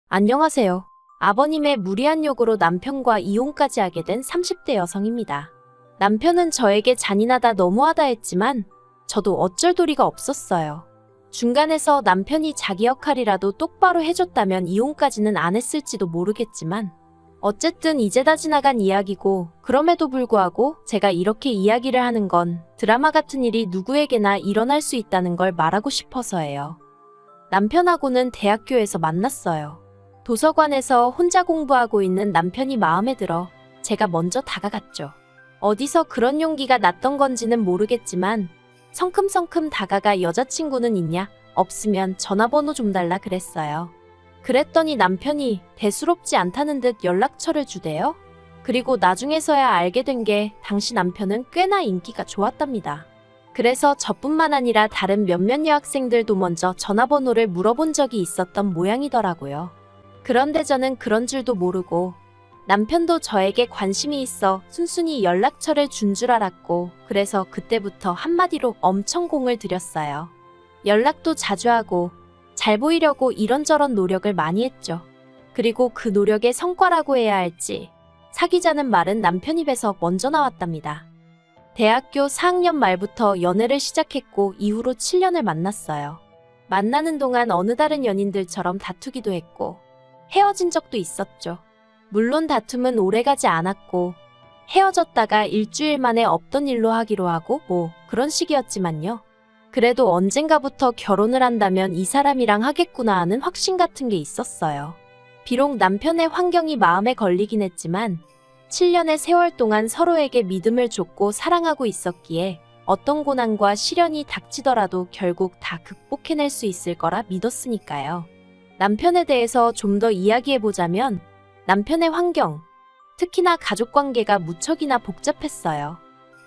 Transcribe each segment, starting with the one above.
안녕하세요. 아버님의 무리한 요구로 남편과 이혼까지 하게 된 30대 여성입니다. 남편은 저에게 잔인하다 너무하다 했지만 저도 어쩔 도리가 없었어요. 중간에서 남편이 자기 역할이라도 똑바로 해줬다면 이혼까지는 안 했을지도 모르겠지만 어쨌든 이제 다 지나간 이야기고, 그럼에도 불구하고 제가 이렇게 이야기를 하는 건 드라마 같은 일이 누구에게나 일어날 수 있다는 걸 말하고 싶어서예요. 남편하고는 대학교에서 만났어요. 도서관에서 혼자 공부하고 있는 남편이 마음에 들어 제가 먼저 다가갔죠. 어디서 그런 용기가 났던 건지는 모르겠지만 성큼성큼 다가가 여자친구는 있냐? 없으면 전화번호 좀 달라 그랬어요. 그랬더니 남편이 대수롭지 않다는 듯 연락처를 주대요. 그리고 나중에서야 알게 된 게 당시 남편은 꽤나 인기가 좋았답니다. 그래서 저뿐만 아니라 다른 몇몇 여학생들도 먼저 전화번호를 물어본 적이 있었던 모양이더라고요. 그런데 저는 그런 줄도 모르고 남편도 저에게 관심이 있어 순순히 연락처를 준 줄 알았고, 그래서 그때부터 한마디로 엄청 공을 들였어요. 연락도 자주 하고 잘 보이려고 이런저런 노력을 많이 했죠. 그리고 그 노력의 성과라고 해야 할지 사귀자는 말은 남편 입에서 먼저 나왔답니다. 대학교 4학년 말부터 연애를 시작했고 이후로 7년을 만났어요. 만나는 동안 어느 다른 연인들처럼 다투기도 했고 헤어진 적도 있었죠. 물론 다툼은 오래가지 않았고 헤어졌다가 일주일 만에 없던 일로 하기로 하고 뭐 그런 식이었지만요. 그래도 언젠가부터 결혼을 한다면 이 사람이랑 하겠구나 하는 확신 같은 게 있었어요. 비록 남편의 환경이 마음에 걸리긴 했지만 7년의 세월 동안 서로에게 믿음을 줬고 사랑하고 있었기에 어떤 고난과 시련이 닥치더라도 결국 다 극복해낼 수 있을 거라 믿었으니까요. 남편에 대해서 좀 더 이야기해보자면 남편의 환경, 특히나 가족관계가 무척이나 복잡했어요.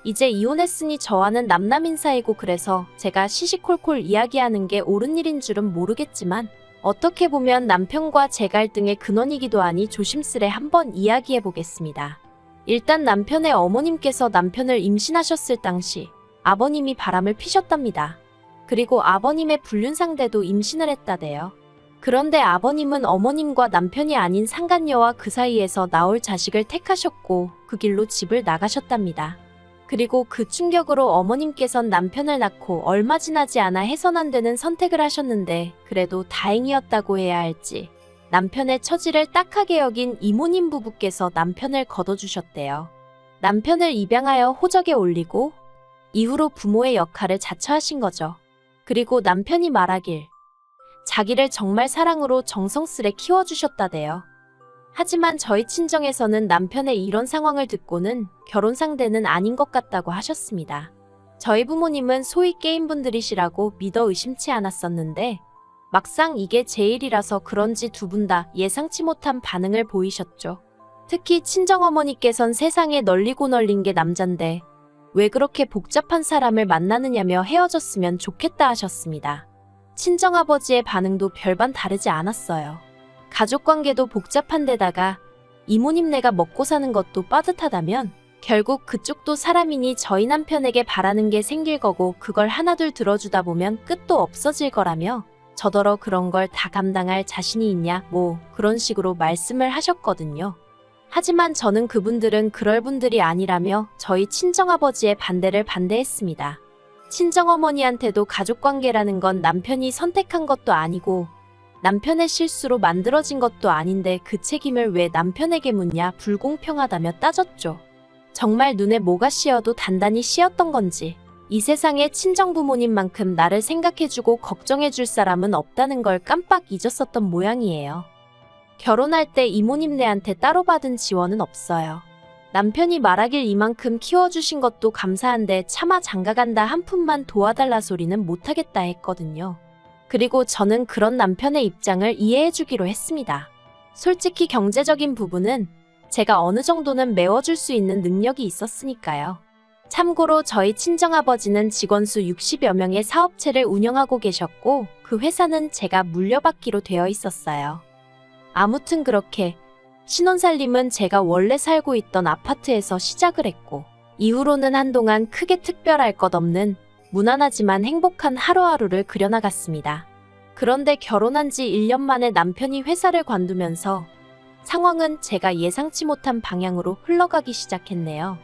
이제 이혼했으니 저와는 남남인 사이고, 그래서 제가 시시콜콜 이야기하는 게 옳은 일인 줄은 모르겠지만 어떻게 보면 남편과 제 갈등의 근원이기도 하니 조심스레 한번 이야기해보겠습니다. 일단 남편의 어머님께서 남편을 임신하셨을 당시 아버님이 바람을 피셨답니다. 그리고 아버님의 불륜 상대도 임신을 했다대요. 그런데 아버님은 어머님과 남편이 아닌 상간녀와 그 사이에서 나올 자식을 택하셨고 그 길로 집을 나가셨답니다. 그리고 그 충격으로 어머님께선 남편을 낳고 얼마 지나지 않아 해선 안 되는 선택을 하셨는데, 그래도 다행이었다고 해야 할지 남편의 처지를 딱하게 여긴 이모님 부부께서 남편을 거둬주셨대요. 남편을 입양하여 호적에 올리고 이후로 부모의 역할을 자처하신 거죠. 그리고 남편이 말하길 자기를 정말 사랑으로 정성스레 키워주셨다대요. 하지만 저희 친정에서는 남편의 이런 상황을 듣고는 결혼 상대는 아닌 것 같다고 하셨습니다. 저희 부모님은 소위 게임분들이시라고 믿어 의심치 않았었는데 막상 이게 제 일이라서 그런지 두 분 다 예상치 못한 반응을 보이셨죠. 특히 친정어머니께선 세상에 널리고 널린 게 남잔데 왜 그렇게 복잡한 사람을 만나느냐며 헤어졌으면 좋겠다 하셨습니다. 친정아버지의 반응도 별반 다르지 않았어요. 가족관계도 복잡한 데다가 이모님네가 먹고 사는 것도 빠듯하다면 결국 그쪽도 사람이니 저희 남편에게 바라는 게 생길 거고, 그걸 하나둘 들어주다 보면 끝도 없어질 거라며 저더러 그런 걸 다 감당할 자신이 있냐 뭐 그런 식으로 말씀을 하셨거든요. 하지만 저는 그분들은 그럴 분들이 아니라며 저희 친정아버지의 반대를 반대했습니다. 친정어머니한테도 가족관계라는 건 남편이 선택한 것도 아니고 남편의 실수로 만들어진 것도 아닌데 그 책임을 왜 남편에게 묻냐, 불공평하다며 따졌죠. 정말 눈에 뭐가 씌어도 단단히 씌었던 건지 이 세상에 친정부모님만큼 나를 생각해주고 걱정해줄 사람은 없다는 걸 깜빡 잊었었던 모양이에요. 결혼할 때 이모님네한테 따로 받은 지원은 없어요. 남편이 말하길 이만큼 키워주신 것도 감사한데 차마 장가간다 한 푼만 도와달라 소리는 못하겠다 했거든요. 그리고 저는 그런 남편의 입장을 이해해주기로 했습니다. 솔직히 경제적인 부분은 제가 어느 정도는 메워줄 수 있는 능력이 있었으니까요. 참고로 저희 친정아버지는 직원 수 60여 명의 사업체를 운영하고 계셨고 그 회사는 제가 물려받기로 되어 있었어요. 아무튼 그렇게 신혼살림은 제가 원래 살고 있던 아파트에서 시작을 했고 이후로는 한동안 크게 특별할 것 없는 무난하지만 행복한 하루하루를 그려나갔습니다. 그런데 결혼한 지 1년 만에 남편이 회사를 관두면서 상황은 제가 예상치 못한 방향으로 흘러가기 시작했네요.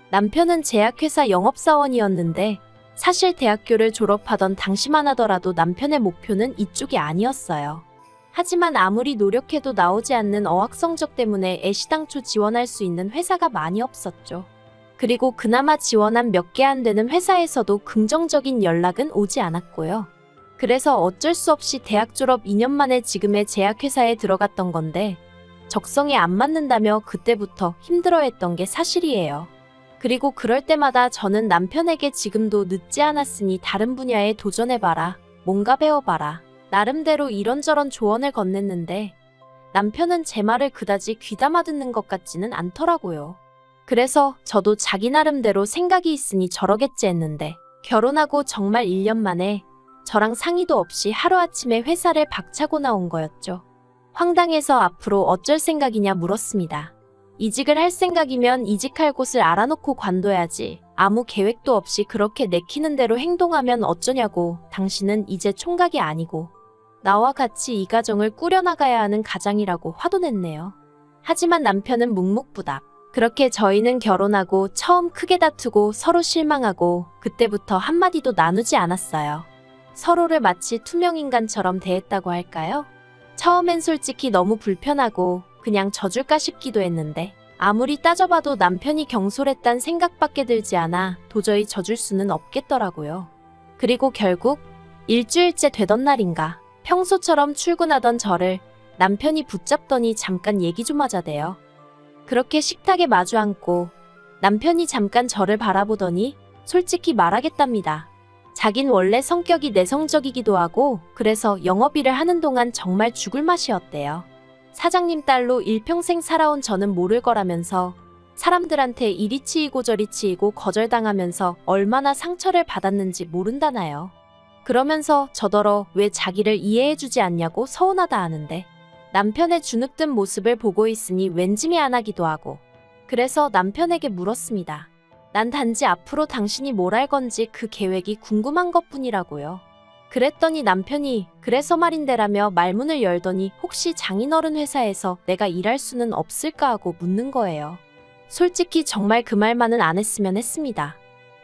남편은 제약회사 영업사원이었는데 사실 대학교를 졸업하던 당시만 하더라도 남편의 목표는 이쪽이 아니었어요. 하지만 아무리 노력해도 나오지 않는 어학 성적 때문에 애시당초 지원할 수 있는 회사가 많이 없었죠. 그리고 그나마 지원한 몇 개 안 되는 회사에서도 긍정적인 연락은 오지 않았고요. 그래서 어쩔 수 없이 대학 졸업 2년 만에 지금의 제약회사에 들어갔던 건데 적성에 안 맞는다며 그때부터 힘들어했던 게 사실이에요. 그리고 그럴 때마다 저는 남편에게 지금도 늦지 않았으니 다른 분야에 도전해봐라, 뭔가 배워봐라, 나름대로 이런저런 조언을 건넸는데 남편은 제 말을 그다지 귀담아 듣는 것 같지는 않더라고요. 그래서 저도 자기 나름대로 생각이 있으니 저러겠지 했는데 결혼하고 정말 1년 만에 저랑 상의도 없이 하루아침에 회사를 박차고 나온 거였죠. 황당해서 앞으로 어쩔 생각이냐 물었습니다. 이직을 할 생각이면 이직할 곳을 알아놓고 관둬야지. 아무 계획도 없이 그렇게 내키는 대로 행동하면 어쩌냐고. 당신은 이제 총각이 아니고 나와 같이 이 가정을 꾸려나가야 하는 가장이라고 화도 냈네요. 하지만 남편은 묵묵부답. 그렇게 저희는 결혼하고 처음 크게 다투고 서로 실망하고 그때부터 한마디도 나누지 않았어요. 서로를 마치 투명인간처럼 대했다고 할까요? 처음엔 솔직히 너무 불편하고 그냥 져줄까 싶기도 했는데 아무리 따져봐도 남편이 경솔했단 생각밖에 들지 않아 도저히 져줄 수는 없겠더라고요. 그리고 결국 일주일째 되던 날인가 평소처럼 출근하던 저를 남편이 붙잡더니 잠깐 얘기 좀 하자대요. 그렇게 식탁에 마주 앉고 남편이 잠깐 저를 바라보더니 솔직히 말하겠답니다. 자긴 원래 성격이 내성적이기도 하고 그래서 영업일을 하는 동안 정말 죽을 맛이었대요. 사장님 딸로 일평생 살아온 저는 모를 거라면서 사람들한테 이리 치이고 저리 치이고 거절당하면서 얼마나 상처를 받았는지 모른다나요. 그러면서 저더러 왜 자기를 이해해주지 않냐고 서운하다 하는데 남편의 주눅든 모습을 보고 있으니 왠지 미안하기도 하고 그래서 남편에게 물었습니다. 난 단지 앞으로 당신이 뭘 할 건지 그 계획이 궁금한 것뿐이라고요. 그랬더니 남편이 그래서 말인데라며 말문을 열더니 혹시 장인어른 회사에서 내가 일할 수는 없을까 하고 묻는 거예요. 솔직히 정말 그 말만은 안 했으면 했습니다.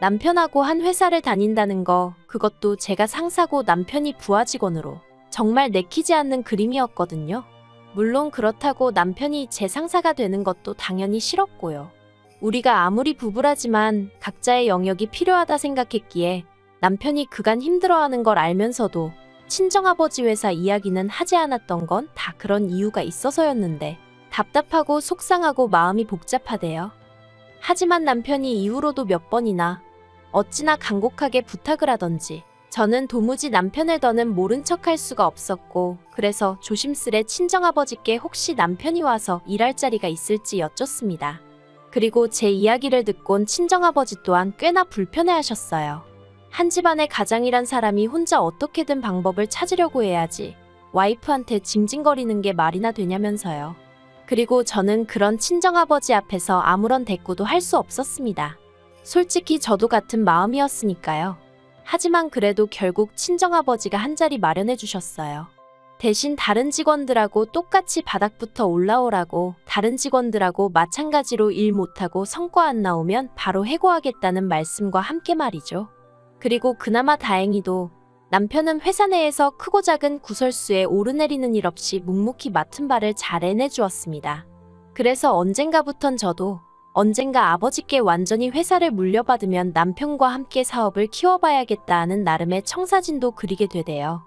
남편하고 한 회사를 다닌다는 거 그것도 제가 상사고 남편이 부하 직원으로 정말 내키지 않는 그림이었거든요. 물론 그렇다고 남편이 제 상사가 되는 것도 당연히 싫었고요. 우리가 아무리 부부라지만 각자의 영역이 필요하다 생각했기에 남편이 그간 힘들어하는 걸 알면서도 친정아버지 회사 이야기는 하지 않았던 건 다 그런 이유가 있어서였는데 답답하고 속상하고 마음이 복잡하대요. 하지만 남편이 이후로도 몇 번이나 어찌나 간곡하게 부탁을 하던지 저는 도무지 남편을 더는 모른 척할 수가 없었고 그래서 조심스레 친정아버지께 혹시 남편이 와서 일할 자리가 있을지 여쭙습니다. 그리고 제 이야기를 듣곤 친정아버지 또한 꽤나 불편해하셨어요. 한 집안의 가장이란 사람이 혼자 어떻게든 방법을 찾으려고 해야지 와이프한테 징징거리는 게 말이나 되냐면서요. 그리고 저는 그런 친정아버지 앞에서 아무런 대꾸도 할 수 없었습니다. 솔직히 저도 같은 마음이었으니까요. 하지만 그래도 결국 친정아버지가 한 자리 마련해 주셨어요. 대신 다른 직원들하고 똑같이 바닥부터 올라오라고 다른 직원들하고 마찬가지로 일 못하고 성과 안 나오면 바로 해고하겠다는 말씀과 함께 말이죠. 그리고 그나마 다행히도 남편은 회사 내에서 크고 작은 구설수에 오르내리는 일 없이 묵묵히 맡은 바를 잘 해내주었습니다. 그래서 언젠가부턴 저도 언젠가 아버지께 완전히 회사를 물려받으면 남편과 함께 사업을 키워봐야겠다 하는 나름의 청사진도 그리게 되대요.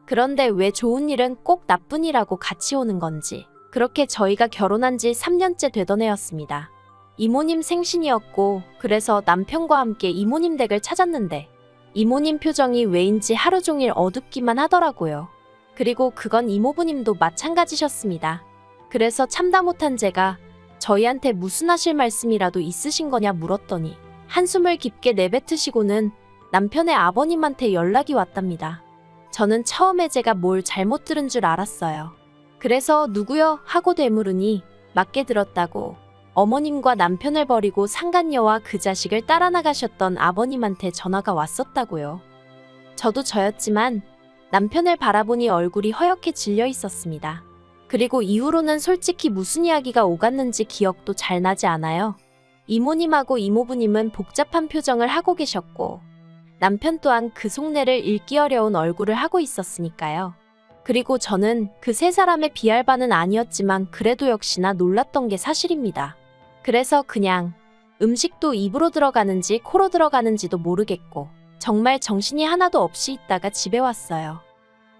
그런데 왜 좋은 일은 꼭 나쁜 일하고 같이 오는 건지 그렇게 저희가 결혼한 지 3년째 되던 해였습니다. 이모님 생신이었고 그래서 남편과 함께 이모님 댁을 찾았는데 이모님 표정이 왜인지 하루 종일 어둡기만 하더라고요. 그리고 그건 이모부님도 마찬가지셨습니다. 그래서 참다 못한 제가 저희한테 무슨 하실 말씀이라도 있으신 거냐 물었더니 한숨을 깊게 내뱉으시고는 남편의 아버님한테 연락이 왔답니다. 저는 처음에 제가 뭘 잘못 들은 줄 알았어요. 그래서 누구요? 하고 되물으니 맞게 들었다고 어머님과 남편을 버리고 상간녀와 그 자식을 따라 나가셨던 아버님한테 전화가 왔었다고요. 저도 저였지만 남편을 바라보니 얼굴이 허옇게 질려 있었습니다. 그리고 이후로는 솔직히 무슨 이야기가 오갔는지 기억도 잘 나지 않아요. 이모님하고 이모부님은 복잡한 표정을 하고 계셨고 남편 또한 그 속내를 읽기 어려운 얼굴을 하고 있었으니까요. 그리고 저는 그 세 사람의 비할 바는 아니었지만 그래도 역시나 놀랐던 게 사실입니다. 그래서 그냥 음식도 입으로 들어가는지 코로 들어가는지도 모르겠고 정말 정신이 하나도 없이 있다가 집에 왔어요.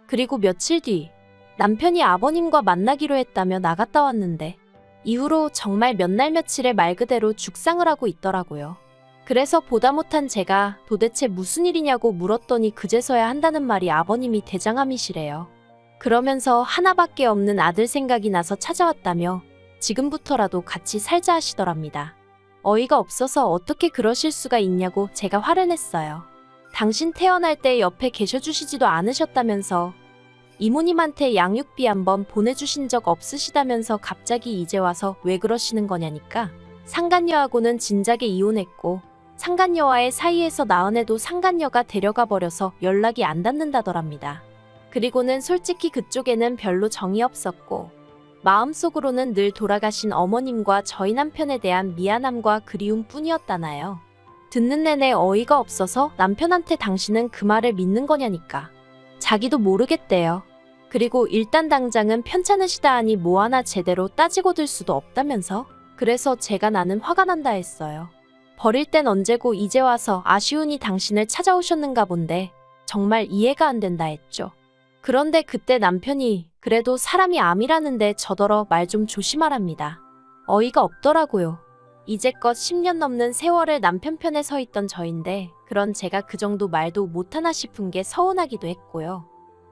그리고 며칠 뒤 남편이 아버님과 만나기로 했다며 나갔다 왔는데 이후로 정말 몇 날 며칠에 말 그대로 죽상을 하고 있더라고요. 그래서 보다 못한 제가 도대체 무슨 일이냐고 물었더니 그제서야 한다는 말이 아버님이 대장암이시래요. 그러면서 하나밖에 없는 아들 생각이 나서 찾아왔다며 지금부터라도 같이 살자 하시더랍니다. 어이가 없어서 어떻게 그러실 수가 있냐고 제가 화를 냈어요. 당신 태어날 때 옆에 계셔주시지도 않으셨다면서 이모님한테 양육비 한번 보내주신 적 없으시다면서 갑자기 이제 와서 왜 그러시는 거냐니까 상간녀하고는 진작에 이혼했고 상간녀와의 사이에서 낳은 애도 상간녀가 데려가 버려서 연락이 안 닿는다더랍니다. 그리고는 솔직히 그쪽에는 별로 정이 없었고 마음속으로는 늘 돌아가신 어머님과 저희 남편에 대한 미안함과 그리움 뿐이었다나요. 듣는 내내 어이가 없어서 남편한테 당신은 그 말을 믿는 거냐니까. 자기도 모르겠대요. 그리고 일단 당장은 편찮으시다 하니 뭐 하나 제대로 따지고 들 수도 없다면서? 그래서 제가 나는 화가 난다 했어요. 버릴 땐 언제고 이제 와서 아쉬우니 당신을 찾아오셨는가 본데 정말 이해가 안 된다 했죠. 그런데 그때 남편이 그래도 사람이 암이라는데 저더러 말 좀 조심하랍니다. 어이가 없더라고요. 이제껏 10년 넘는 세월을 남편 편에 서 있던 저인데 그런 제가 그 정도 말도 못하나 싶은 게 서운하기도 했고요.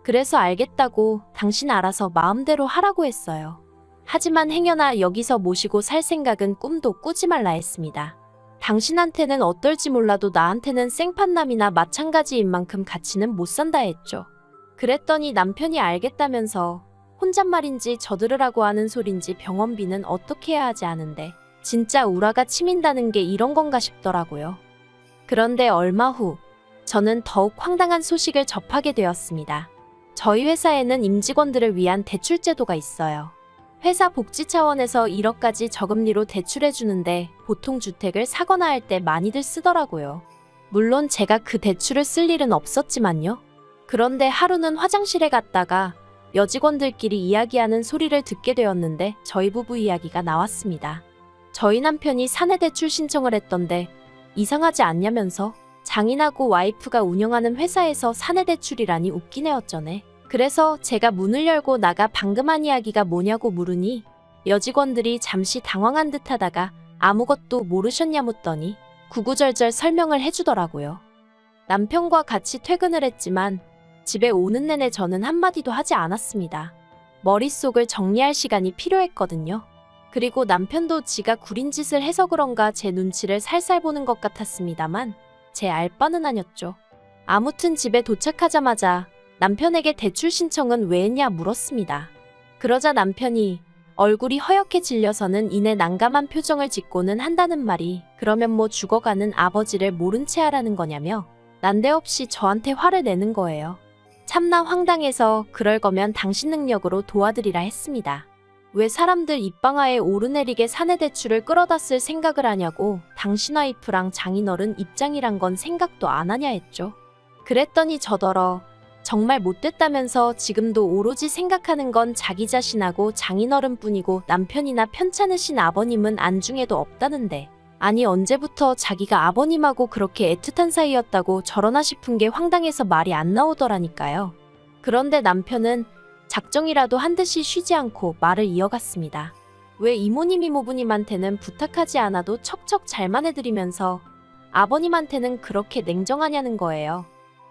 그래서 알겠다고 당신 알아서 마음대로 하라고 했어요. 하지만 행여나 여기서 모시고 살 생각은 꿈도 꾸지 말라 했습니다. 당신한테는 어떨지 몰라도 나한테는 생판남이나 마찬가지인 만큼 같이는 못 산다 했죠. 그랬더니 남편이 알겠다면서 혼잣말인지 저들으라고 하는 소린지 병원비는 어떻게 해야 하지 않은데 진짜 우라가 치민다는 게 이런 건가 싶더라고요. 그런데 얼마 후 저는 더욱 황당한 소식을 접하게 되었습니다. 저희 회사에는 임직원들을 위한 대출 제도가 있어요. 회사 복지 차원에서 1억까지 저금리로 대출해주는데 보통 주택을 사거나 할 때 많이들 쓰더라고요. 물론 제가 그 대출을 쓸 일은 없었지만요. 그런데 하루는 화장실에 갔다가 여직원들끼리 이야기하는 소리를 듣게 되었는데 저희 부부 이야기가 나왔습니다. 저희 남편이 사내 대출 신청을 했던데 이상하지 않냐면서 장인하고 와이프가 운영하는 회사에서 사내 대출이라니 웃기네 어쩌네. 그래서 제가 문을 열고 나가 방금 한 이야기가 뭐냐고 물으니 여직원들이 잠시 당황한 듯 하다가 아무것도 모르셨냐 묻더니 구구절절 설명을 해주더라고요. 남편과 같이 퇴근을 했지만 집에 오는 내내 저는 한마디도 하지 않았습니다. 머릿속을 정리할 시간이 필요했거든요. 그리고 남편도 지가 구린 짓을 해서 그런가 제 눈치를 살살 보는 것 같았습니다만 제 알바는 아니었죠. 아무튼 집에 도착하자마자 남편에게 대출 신청은 왜 했냐 물었습니다. 그러자 남편이 얼굴이 허옇게 질려서는 이내 난감한 표정을 짓고는 한다는 말이 그러면 뭐 죽어가는 아버지를 모른 채 하라는 거냐며 난데없이 저한테 화를 내는 거예요. 참나 황당해서 그럴 거면 당신 능력으로 도와드리라 했습니다. 왜 사람들 입방아에 오르내리게 사내 대출을 끌어다 쓸 생각을 하냐고 당신 와이프랑 장인어른 입장이란 건 생각도 안 하냐 했죠. 그랬더니 저더러 정말 못됐다면서 지금도 오로지 생각하는 건 자기 자신하고 장인어른뿐이고 남편이나 편찮으신 아버님은 안중에도 없다는데 아니 언제부터 자기가 아버님하고 그렇게 애틋한 사이였다고 저러나 싶은 게 황당해서 말이 안 나오더라니까요. 그런데 남편은 작정이라도 한 듯이 쉬지 않고 말을 이어갔습니다. 왜 이모님 이모부님한테는 부탁하지 않아도 척척 잘만 해드리면서 아버님한테는 그렇게 냉정하냐는 거예요.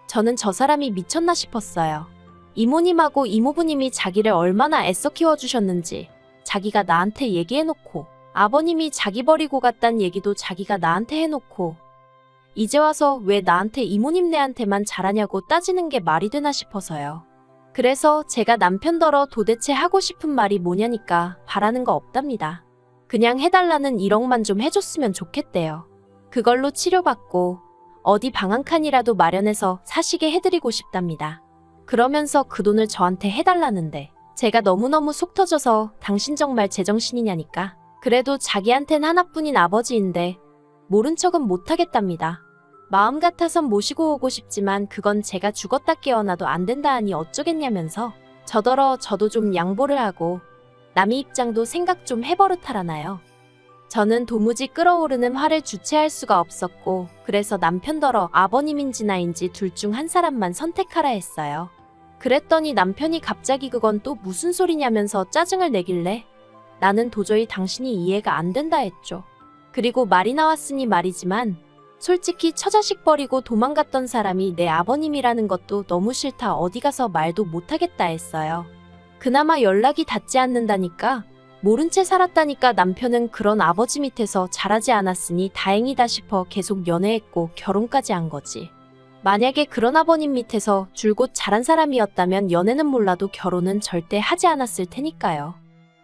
저는 저 사람이 미쳤나 싶었어요. 이모님하고 이모부님이 자기를 얼마나 애써 키워주셨는지 자기가 나한테 얘기해놓고 아버님이 자기 버리고 갔단 얘기도 자기가 나한테 해놓고 이제 와서 왜 나한테 이모님네한테만 잘하냐고 따지는 게 말이 되나 싶어서요. 그래서 제가 남편더러 도대체 하고 싶은 말이 뭐냐니까 바라는 거 없답니다. 그냥 해달라는 1억만 좀 해줬으면 좋겠대요. 그걸로 치료받고 어디 방 한 칸이라도 마련해서 사시게 해드리고 싶답니다. 그러면서 그 돈을 저한테 해달라는데 제가 너무너무 속 터져서 당신 정말 제정신이냐니까. 그래도 자기한텐 하나뿐인 아버지인데 모른 척은 못하겠답니다. 마음 같아선 모시고 오고 싶지만 그건 제가 죽었다 깨어나도 안 된다 하니 어쩌겠냐면서 저더러 저도 좀 양보를 하고 남의 입장도 생각 좀 해버릇하라나요. 저는 도무지 끓어오르는 화를 주체할 수가 없었고 그래서 남편더러 아버님인지 나인지 둘 중 한 사람만 선택하라 했어요. 그랬더니 남편이 갑자기 그건 또 무슨 소리냐면서 짜증을 내길래 나는 도저히 당신이 이해가 안 된다 했죠. 그리고 말이 나왔으니 말이지만 솔직히 처자식 버리고 도망갔던 사람이 내 아버님이라는 것도 너무 싫다 어디 가서 말도 못하겠다 했어요. 그나마 연락이 닿지 않는다니까 모른 채 살았다니까 남편은 그런 아버지 밑에서 자라지 않았으니 다행이다 싶어 계속 연애했고 결혼까지 한 거지. 만약에 그런 아버님 밑에서 줄곧 자란 사람이었다면 연애는 몰라도 결혼은 절대 하지 않았을 테니까요.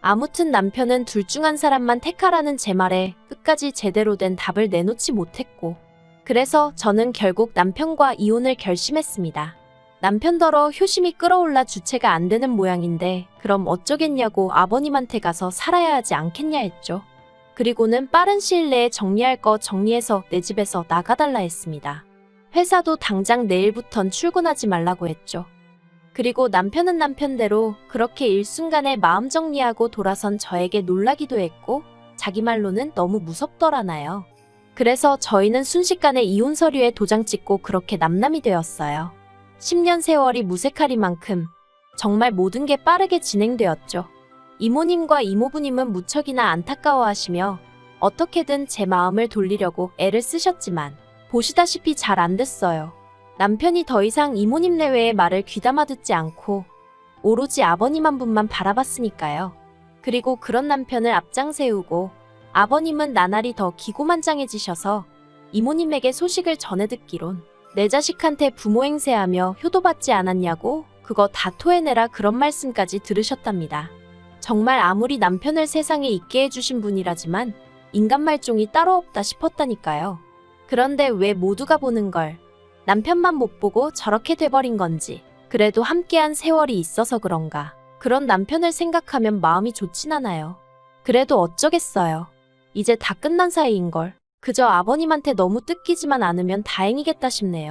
아무튼 남편은 둘 중 한 사람만 택하라는 제 말에 끝까지 제대로 된 답을 내놓지 못했고 그래서 저는 결국 남편과 이혼을 결심했습니다. 남편더러 효심이 끌어올라 주체가 안 되는 모양인데 그럼 어쩌겠냐고 아버님한테 가서 살아야 하지 않겠냐 했죠. 그리고는 빠른 시일 내에 정리할 거 정리해서 내 집에서 나가달라 했습니다. 회사도 당장 내일부턴 출근하지 말라고 했죠. 그리고 남편은 남편대로 그렇게 일순간에 마음 정리하고 돌아선 저에게 놀라기도 했고 자기 말로는 너무 무섭더라나요. 그래서 저희는 순식간에 이혼 서류에 도장 찍고 그렇게 남남이 되었어요. 10년 세월이 무색하리만큼 정말 모든 게 빠르게 진행되었죠. 이모님과 이모부님은 무척이나 안타까워하시며 어떻게든 제 마음을 돌리려고 애를 쓰셨지만 보시다시피 잘 안 됐어요. 남편이 더 이상 이모님 내외의 말을 귀담아 듣지 않고 오로지 아버님 한 분만 바라봤으니까요. 그리고 그런 남편을 앞장 세우고 아버님은 나날이 더 기고만장해지셔서 이모님에게 소식을 전해 듣기론 내 자식한테 부모 행세하며 효도받지 않았냐고 그거 다 토해내라 그런 말씀까지 들으셨답니다. 정말 아무리 남편을 세상에 있게 해주신 분이라지만 인간 말종이 따로 없다 싶었다니까요. 그런데 왜 모두가 보는 걸 남편만 못 보고 저렇게 돼버린 건지 그래도 함께한 세월이 있어서 그런가 그런 남편을 생각하면 마음이 좋진 않아요. 그래도 어쩌겠어요. 이제 다 끝난 사이인걸. 그저 아버님한테 너무 뜯기지만 않으면 다행이겠다 싶네요.